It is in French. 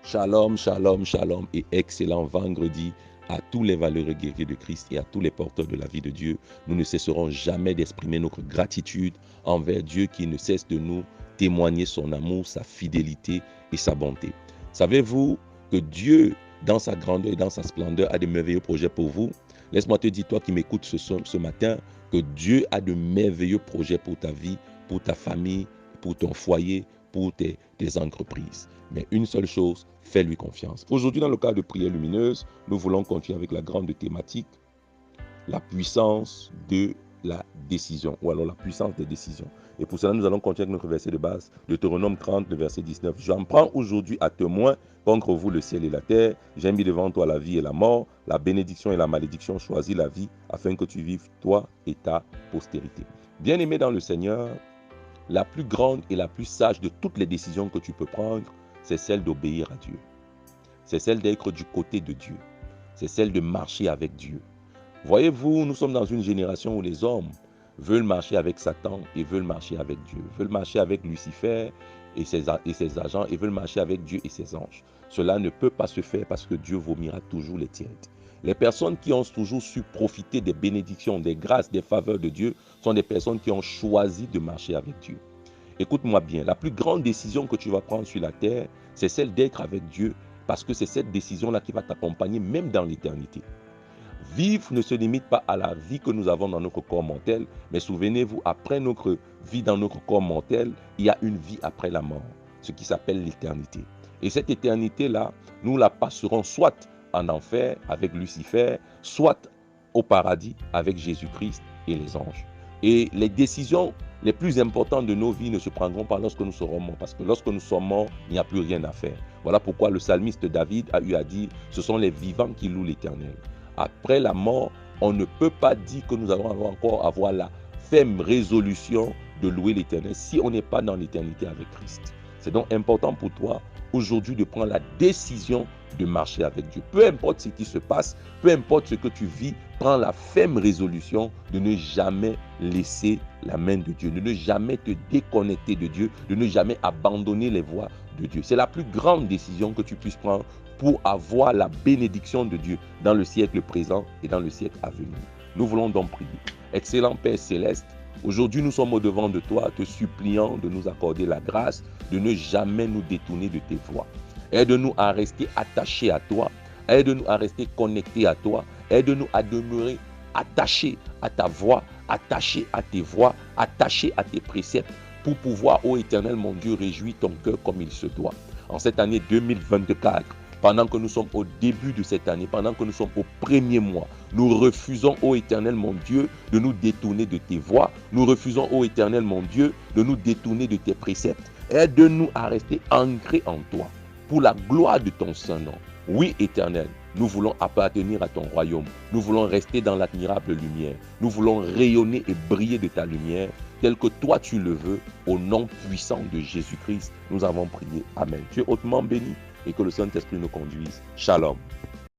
Shalom, shalom, shalom et excellent vendredi à tous les valeureux guerriers de Christ et à tous les porteurs de la vie de Dieu. Nous ne cesserons jamais d'exprimer notre gratitude envers Dieu qui ne cesse de nous témoigner son amour, sa fidélité et sa bonté. Savez-vous que Dieu, dans sa grandeur et dans sa splendeur, a de merveilleux projets pour vous? Laisse-moi te dire, toi qui m'écoutes ce matin, que Dieu a de merveilleux projets pour ta vie, pour ta famille, pour ton foyer, pour tes entreprises. Mais une seule chose, fais-lui confiance. Aujourd'hui, dans le cadre de prière lumineuse, nous voulons continuer avec la grande thématique, la puissance de la décision, ou alors la puissance des décisions. Et pour cela, nous allons continuer avec notre verset de base, Deutéronome 30, le verset 19. J'en prends aujourd'hui à témoin contre vous le ciel et la terre. J'ai mis devant toi la vie et la mort, la bénédiction et la malédiction. Choisis la vie afin que tu vives, toi et ta postérité. Bien-aimé dans le Seigneur, la plus grande et la plus sage de toutes les décisions que tu peux prendre, c'est celle d'obéir à Dieu. C'est celle d'être du côté de Dieu. C'est celle de marcher avec Dieu. Voyez-vous, nous sommes dans une génération où les hommes veulent marcher avec Satan et veulent marcher avec Dieu. Veulent marcher avec Lucifer et ses agents et veulent marcher avec Dieu et ses anges. Cela ne peut pas se faire parce que Dieu vomira toujours les tièdes. Les personnes qui ont toujours su profiter des bénédictions, des grâces, des faveurs de Dieu sont des personnes qui ont choisi de marcher avec Dieu. Écoute-moi bien, la plus grande décision que tu vas prendre sur la terre, c'est celle d'être avec Dieu, parce que c'est cette décision-là qui va t'accompagner même dans l'éternité. Vivre ne se limite pas à la vie que nous avons dans notre corps mortel, mais souvenez-vous, après notre vie dans notre corps mortel, il y a une vie après la mort, ce qui s'appelle l'éternité. Et cette éternité-là, nous la passerons soit en enfer avec Lucifer, soit au paradis avec Jésus-Christ et les anges. Et les décisions les plus importantes de nos vies ne se prendront pas lorsque nous serons morts, parce que lorsque nous sommes morts, il n'y a plus rien à faire. Voilà pourquoi le psalmiste David a eu à dire, ce sont les vivants qui louent l'Éternel. Après la mort, on ne peut pas dire que nous allons encore avoir la ferme résolution de louer l'Éternel si on n'est pas dans l'éternité avec Christ. C'est donc important pour toi aujourd'hui de prendre la décision de marcher avec Dieu. Peu importe ce qui se passe, peu importe ce que tu vis, prends la ferme résolution de ne jamais laisser la main de Dieu, de ne jamais te déconnecter de Dieu, de ne jamais abandonner les voies de Dieu. C'est la plus grande décision que tu puisses prendre pour avoir la bénédiction de Dieu dans le siècle présent et dans le siècle à venir. Nous voulons donc prier. Excellent Père Céleste, aujourd'hui nous sommes au-devant de toi, te suppliant de nous accorder la grâce de ne jamais nous détourner de tes voies. Aide-nous à rester attachés à toi, aide-nous à rester connectés à toi, aide-nous à demeurer attachés à ta voix, attachés à tes voies, attachés à tes préceptes, pour pouvoir, ô Éternel mon Dieu, réjouir ton cœur comme il se doit. En cette année 2024, pendant que nous sommes au début de cette année, pendant que nous sommes au premier mois, nous refusons, ô Éternel mon Dieu, de nous détourner de tes voies. Nous refusons, ô Éternel mon Dieu, de nous détourner de tes préceptes. Aide-nous à rester ancrés en toi, pour la gloire de ton Saint-Nom. Oui, Éternel, nous voulons appartenir à ton royaume. Nous voulons rester dans l'admirable lumière. Nous voulons rayonner et briller de ta lumière, tel que toi tu le veux, au nom puissant de Jésus-Christ. Nous avons prié. Amen. Tu es hautement béni et que le Saint-Esprit nous conduise. Shalom.